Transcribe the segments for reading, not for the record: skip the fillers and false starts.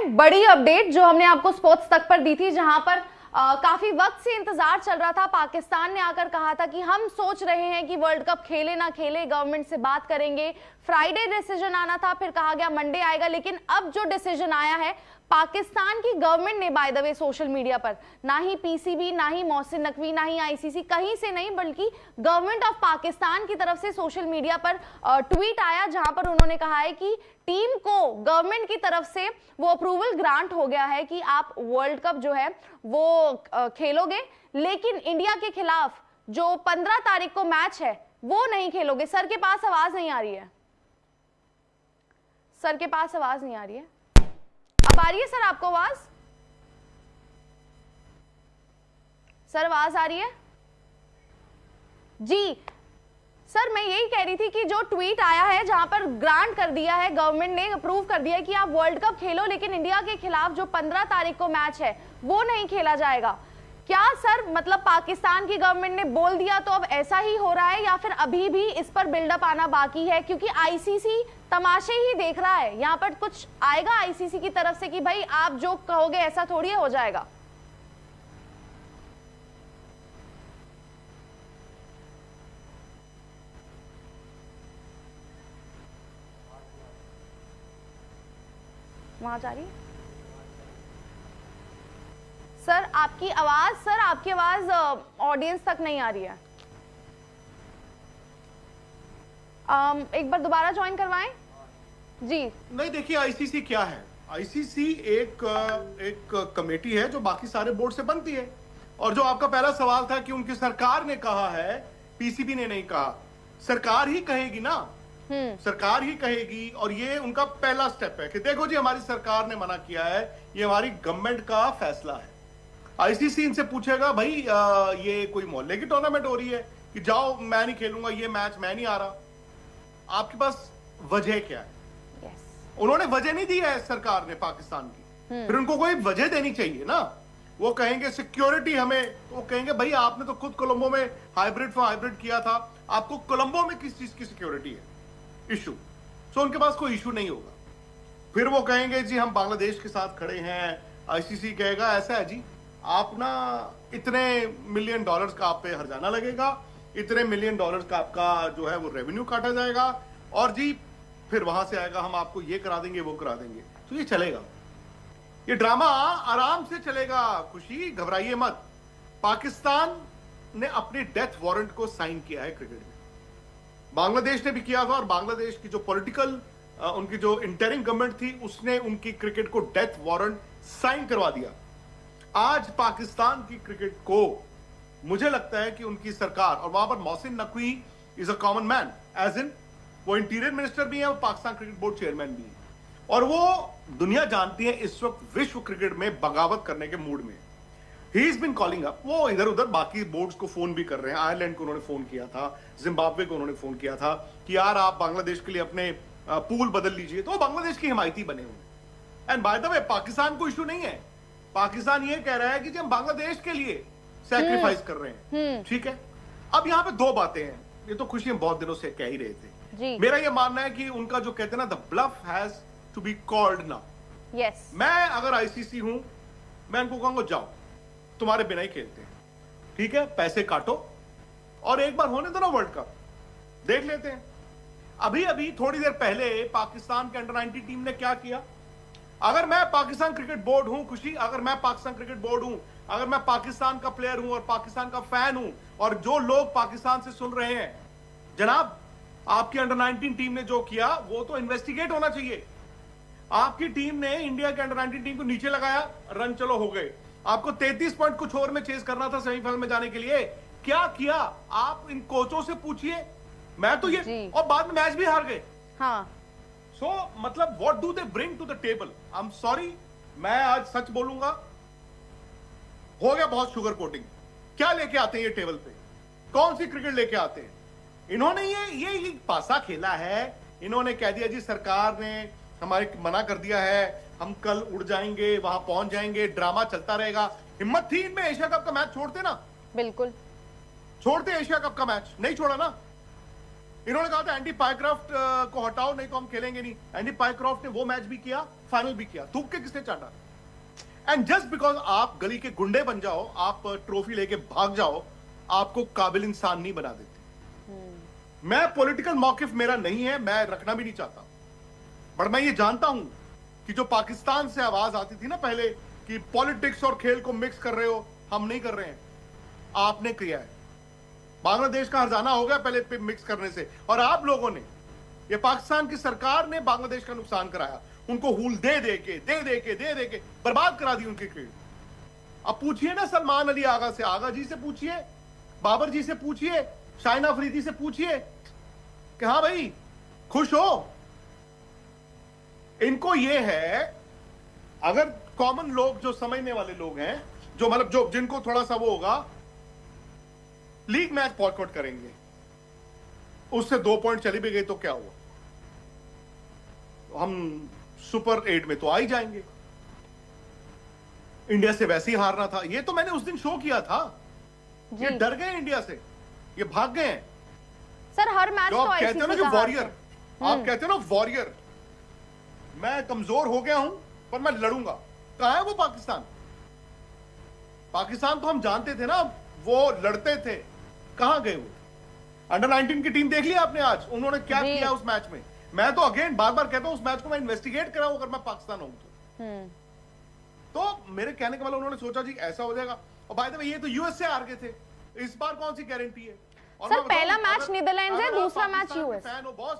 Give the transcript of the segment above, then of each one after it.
हैं बड़ी अपडेट जो हमने आपको स्पोर्ट्स तक पर दी थी, जहां पर काफी वक्त से इंतजार चल रहा था। पाकिस्तान ने आकर कहा था कि हम सोच रहे हैं कि वर्ल्ड कप खेले ना खेले, गवर्नमेंट से बात करेंगे। फ्राइडे डिसीजन आना था, फिर कहा गया मंडे आएगा, लेकिन अब जो डिसीजन आया है पाकिस्तान की गवर्नमेंट ने, by the way social media पर, ना ही पीसीबी, ना ही मोहसिन नकवी, ना ही आईसीसी, कहीं से नहीं, बल्कि गवर्नमेंट ऑफ पाकिस्तान की तरफ से सोशल मीडिया पर ट्वीट आया, जहां पर उन्होंने कहा है कि टीम को गवर्नमेंट की तरफ से वो अप्रूवल ग्रांट हो गया है कि आप वर्ल्ड कप जो है वो खेलोगे, लेकिन इंडिया के खिलाफ जो 15 तारीख को मैच है वो नहीं खेलोगे। सर के पास आवाज नहीं आ रही है, सर के पास आवाज नहीं आ रही है। अब आ रही है सर आपको आवाज? सर आवाज आ रही है जी? सर मैं यही कह रही थी कि जो ट्वीट आया है जहां पर ग्रांट कर दिया है, गवर्नमेंट ने अप्रूव कर दिया है कि आप वर्ल्ड कप खेलो, लेकिन इंडिया के खिलाफ जो 15 तारीख को मैच है वो नहीं खेला जाएगा। क्या सर मतलब पाकिस्तान की गवर्नमेंट ने बोल दिया तो अब ऐसा ही हो रहा है, या फिर अभी भी इस पर बिल्डअप आना बाकी है? क्योंकि आईसीसी तमाशे ही देख रहा है, यहाँ पर कुछ आएगा आईसीसी की तरफ से कि भाई आप जो कहोगे ऐसा थोड़ी हो जाएगा। वहां जा रही है सर आपकी आवाज ऑडियंस तक नहीं आ रही है। एक बार दोबारा ज्वाइन करवाएं जी। नहीं, देखिए आईसीसी क्या है, आईसीसी एक कमेटी है जो बाकी सारे बोर्ड से बनती है। और जो आपका पहला सवाल था कि उनकी सरकार ने कहा है, पीसीबी ने नहीं कहा, सरकार ही कहेगी ना, सरकार ही कहेगी। और ये उनका पहला स्टेप है कि देखो जी हमारी सरकार ने मना किया है, ये हमारी गवर्नमेंट का फैसला है। आईसीसी इनसे पूछेगा भाई ये कोई मोहल्ले की टूर्नामेंट हो रही है कि जाओ मैं नहीं खेलूंगा, ये मैच मैं नहीं आ रहा, आपके पास वजह क्या है? उन्होंने वजह नहीं दी है सरकार ने पाकिस्तान की, फिर उनको कोई वजह देनी चाहिए ना। वो कहेंगे सिक्योरिटी हमें, वो कहेंगे भाई आपने तो खुद कोलंबो में हाइब्रिड किया था, आपको कोलंबो में किस चीज की सिक्योरिटी है इशू? सो उनके पास कोई इशू नहीं होगा। फिर वो कहेंगे जी हम बांग्लादेश के साथ खड़े हैं, आईसीसी कहेगा ऐसा है जी आप ना इतने $1 मिलियन का आप पे हर्जाना लगेगा, इतने $1 मिलियन का आपका जो है वो रेवेन्यू काटा जाएगा, और जी फिर वहां से आएगा हम आपको ये करा देंगे वो करा देंगे। तो ये चलेगा, ये ड्रामा आराम से चलेगा। खुशी घबराइए मत। पाकिस्तान ने अपने डेथ वारंट को साइन किया है क्रिकेट में, बांग्लादेश ने भी किया था, और बांग्लादेश की जो पॉलिटिकल उनकी जो इंटरिम गवर्नमेंट थी उसने उनकी क्रिकेट को डेथ वारंट साइन करवा दिया। आज पाकिस्तान की क्रिकेट को मुझे लगता है कि उनकी सरकार, और वहां पर Mohsin Naqvi is a common man, as in वो इंटीरियर मिनिस्टर भी है, वो पाकिस्तान क्रिकेट बोर्ड चेयरमैन भी है, और वो दुनिया जानती है इस वक्त विश्व क्रिकेट में बगावत करने के मूड में। He is been calling up, वो इधर उधर बाकी बोर्ड्स को फोन भी कर रहे हैं। आयरलैंड को उन्होंने फोन किया था, जिम्बाब्वे को उन्होंने फोन किया था कि यार आप बांग्लादेश के लिए अपने पूल बदल लीजिए, तो बांग्लादेश की हिमायती बने हुए। And by the way Pakistan को इशू नहीं है, पाकिस्तान ये कह रहा है कि हम बांग्लादेश के लिए सैक्रिफाइस कर रहे हैं, ठीक है। अब यहाँ पे दो बातें हैं, ये तो खुशी हम बहुत दिनों से कह ही रहे थे। मेरा ये मानना है कि उनका जो कहते हैं ना, the bluff has to be called now. Yes, मैं अगर आईसीसी हूं, मैं उनको कहूंगा जाओ तुम्हारे बिना ही खेलते हैं, ठीक है, पैसे काटो और एक बार होने दो ना वर्ल्ड कप, देख लेते हैं। अभी थोड़ी देर पहले पाकिस्तान के अंडर 19 टीम ने क्या किया? अगर मैं पाकिस्तान क्रिकेट बोर्ड हूं खुशी, अगर मैं पाकिस्तान क्रिकेट बोर्ड हूं, अगर मैं पाकिस्तान का प्लेयर हूं और पाकिस्तान का फैन हूं, और जो लोग पाकिस्तान से सुन रहे हैं, जनाब आपकी अंडर 19 टीम ने जो किया वो तो इन्वेस्टिगेट होना चाहिए। आपकी टीम ने इंडिया के अंडर 19 टीम को नीचे लगाया, रन चलो हो गए, आपको 33 पॉइंट कुछ ओवर में चेस करना था सेमीफाइनल में जाने के लिए, क्या किया? आप इन कोचों से पूछिए, मैं तो ये, और बाद में मैच भी हार गए। हाँ, सो मतलब what do they bring to the table? I am sorry, मैं आज सच बोलूंगा, हो गया बहुत शुगर कोटिंग। क्या लेके आते हैं ये टेबल पे? कौन सी क्रिकेट लेके आते हैं? इन्होंने ये पासा खेला है, इन्होंने कह दिया जी सरकार ने हमारे मना कर दिया है, हम कल उड़ जाएंगे, वहां पहुंच जाएंगे, ड्रामा चलता रहेगा। हिम्मत थी इनमें एशिया कप का मैच छोड़ते ना, बिल्कुल छोड़ते एशिया कप का मैच, नहीं छोड़ा ना। इन्होंने कहा था एंडी पायक्रॉफ्ट को हटाओ, नहीं तो हम खेलेंगे नहीं। एंडी पायक्रॉफ्ट ने वो मैच भी किया, फाइनल भी किया। थूक के किसने चाटा? एंड जस्ट बिकॉज आप गली के गुंडे बन जाओ, आप ट्रॉफी लेके भाग जाओ, आपको काबिल इंसान नहीं बना देते। मैं पॉलिटिकल मौकिफ मेरा नहीं है, मैं रखना भी नहीं चाहता, पर मैं ये जानता हूं कि जो पाकिस्तान से आवाज आती थी ना पहले कि पॉलिटिक्स और खेल को मिक्स कर रहे हो, हम नहीं कर रहे हैं, आपने किया है। बांग्लादेश का हर्जाना हो गया पहले मिक्स करने से, और आप लोगों ने, ये पाकिस्तान की सरकार ने बांग्लादेश का नुकसान कराया, उनको हूल दे दे के बर्बाद करा दी उनकी क्रिकेट। अब पूछिए ना सलमान अली आगा से, आगा जी से पूछिए, बाबर जी से पूछिए, शाइना अफरीदी से पूछिए कि हाँ भाई खुश हो। इनको ये है, अगर कॉमन लोग जो समझने वाले लोग हैं, जो मतलब जो जिनको थोड़ा सा वो होगा, लीग मैच बॉयकॉट करेंगे, उससे 2 पॉइंट चली भी गई तो क्या हुआ, हम सुपर 8 में तो आ ही जाएंगे। इंडिया से वैसे ही हारना था, ये तो मैंने उस दिन शो किया था। ये डर गए इंडिया से, ये भाग गए हैं। सर हर मैच तो आप कहते हो ना कि वॉरियर, आप कहते हो ना वॉरियर, मैं कमजोर हो गया हूं पर मैं लड़ूंगा। कहां है वो पाकिस्तान? पाकिस्तान तो हम जानते थे ना वो लड़ते थे, कहां गए वो? अंडर 19 की टीम देख ली आपने आज, उन्होंने क्या किया उस मैच में। मैं तो अगेन बार बार कहता हूं, उस मैच को मैं इन्वेस्टिगेट कराऊं अगर मैं पाकिस्तान हूं तो मेरे कहने के बाद उन्होंने सोचा जी ऐसा हो जाएगा। और बाय द वे ये तो यूएस से हार गए थे, इस बार कौन सी गारंटी है? और सर पहला मैच नीदरलैंड्स है, दूसरा मैच यूएस। फैन हो बॉस,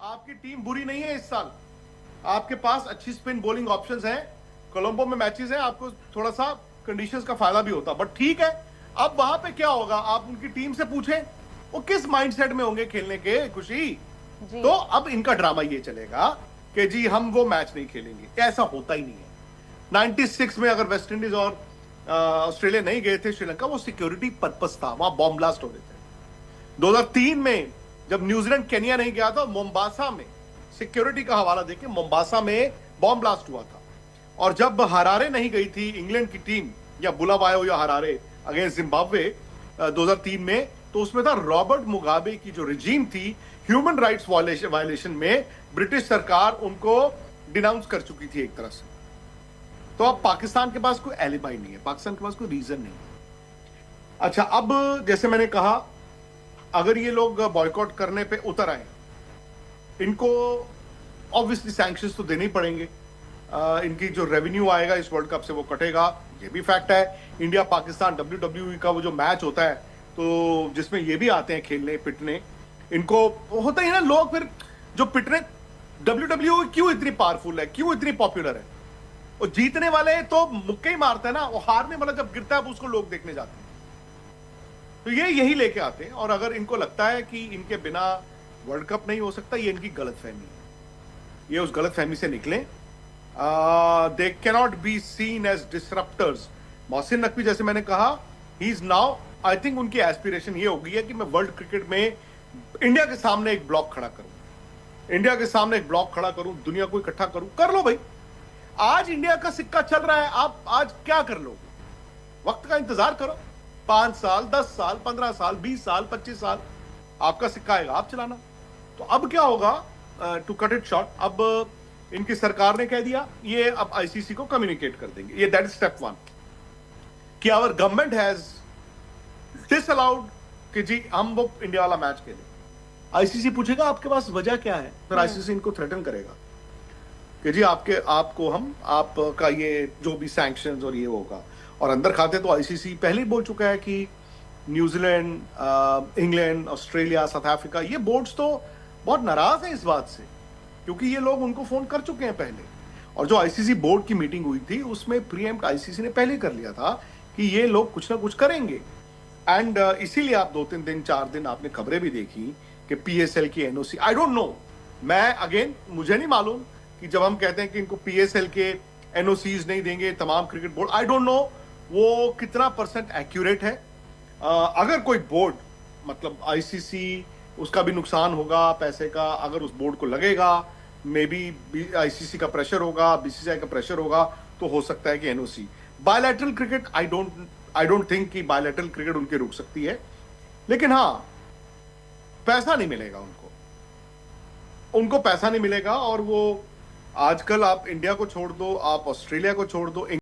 आपकी टीम बुरी नहीं है इस साल, आपके पास अच्छी स्पिन बॉलिंग ऑप्शंस हैं, कोलंबो में मैचेस हैं, आपको थोड़ा सा कंडीशंस का फायदा भी होता, बट ठीक है। अब वहां पे क्या होगा, आप उनकी टीम से पूछें वो किस माइंडसेट में होंगे खेलने के, खुशी। तो अब इनका ड्रामा ये चलेगा कि जी हम वो मैच नहीं खेलेंगे, ऐसा होता ही नहीं है। 96 में अगर वेस्ट इंडीज और ऑस्ट्रेलिया नहीं गए थे श्रीलंका, वो सिक्योरिटी पर्पस था, वहां बॉम्ब ब्लास्ट हो रहे थे। 2003 में जब न्यूजीलैंड केनिया नहीं गया था, मोम्बासा में सिक्योरिटी का हवाला देके मोम्बासा में बॉम्ब ब्लास्ट हुआ था। और जब हरारे नहीं गई थी इंग्लैंड की टीम, या बुलावायो या हरारे अगेंस्ट जिम्बाब्वे 2003 में, तो उसमें था रॉबर्ट मुगाबे की जो रिजीम थी, ह्यूमन राइट्स वायलेशन में ब्रिटिश सरकार उनको डिनाउंस कर चुकी थी एक तरह से। तो अब पाकिस्तान के पास कोई एलिबाई नहीं है, पाकिस्तान के पास कोई रीजन नहीं है। अच्छा, अब जैसे मैंने कहा, अगर ये लोग बॉयकॉट करने पे उतर आए, इनको ऑब्वियसली सैंक्शंस तो देने ही पड़ेंगे। इनकी जो रेवेन्यू आएगा इस वर्ल्ड कप से वो कटेगा, ये भी फैक्ट है। इंडिया पाकिस्तान WWE का वो जो मैच होता है, तो जिसमें ये भी आते हैं खेलने पिटने, इनको होता ही ना, लोग फिर जो पिटने, WWE क्यों इतनी पावरफुल है, क्यों इतनी पॉपुलर है? और जीतने वाले तो मुक्के ही मारते हैं ना, वो हारने वाला जब गिरता है उसको लोग देखने जाते हैं। तो ये यही लेके आते हैं। और अगर इनको लगता है कि इनके बिना वर्ल्ड कप नहीं हो सकता, ये इनकी गलतफहमी है, ये उस गलतफहमी से निकलें। They cannot be seen as disruptors. Mohsin Naqvi जैसे मैंने कहा, he is now, I think उनकी एस्पिरेशन ये हो गई है कि मैं वर्ल्ड क्रिकेट में इंडिया के सामने एक ब्लॉक खड़ा करूं, इंडिया के सामने एक ब्लॉक खड़ा करूं, दुनिया को इकट्ठा करूं। कर लो भाई, आज इंडिया का सिक्का चल रहा है, आप आज क्या कर लोगे? वक्त का इंतजार करो, 5 साल 10 साल 15 साल 20 साल 25 साल आपका सिक्का आएगा, आप चलाना। तो अब क्या होगा, टू कट इट शॉर्ट, अब इनकी सरकार ने कह दिया ये अब आईसीसी को कम्युनिकेट कर देंगे, ये दैट इज स्टेप 1 कि आवर गवर्नमेंट हैज डिसअलाउड कि जी हम वो इंडिया वाला मैच खेलें। आईसीसी पूछेगा आपके पास वजह क्या है, फिर आईसीसी इनको थ्रेटन करेगा कि जी आपका ये जो भी सैंक्शंस और ये होगा। और अंदर खाते तो आईसीसी पहले ही बोल चुका है कि New Zealand, England, Australia, south Africa, ये बोर्ड्स तो बहुत नाराज हैं इस बात से, क्योंकि ये लोग उनको फोन कर चुके हैं पहले। और जो आईसीसी बोर्ड की मीटिंग हुई थी उसमें प्रीएम्प्ट आईसीसी ने पहले कर लिया था कि ये लोग कुछ ना कुछ करेंगे। एंड इसीलिए आप 2-3 दिन 4 दिन आपने खबरें भी देखी कि पीएसएल की एनओसी, आई डोंट नो, मैं अगेन मुझे नहीं मालूम कि जब हम कहते हैं कि इनको पीएसएल के एनओसीज नहीं देंगे तमाम cricket board, I don't know वो कितना % एक्यूरेट है। अगर कोई बोर्ड, मतलब आईसीसी, उसका भी नुकसान होगा पैसे का, अगर उस बोर्ड को लगेगा, मे बी आईसीसी का प्रेशर होगा, बीसीसीआई का प्रेशर होगा, तो हो सकता है कि NOC. Bilateral cricket I don't think कि बायलैटरल क्रिकेट उनकी रुक सकती है, लेकिन हाँ पैसा नहीं मिलेगा उनको। उनको पैसा नहीं मिलेगा। और वो आजकल आप इंडिया को छोड़ दो, आप ऑस्ट्रेलिया को छोड़ दो,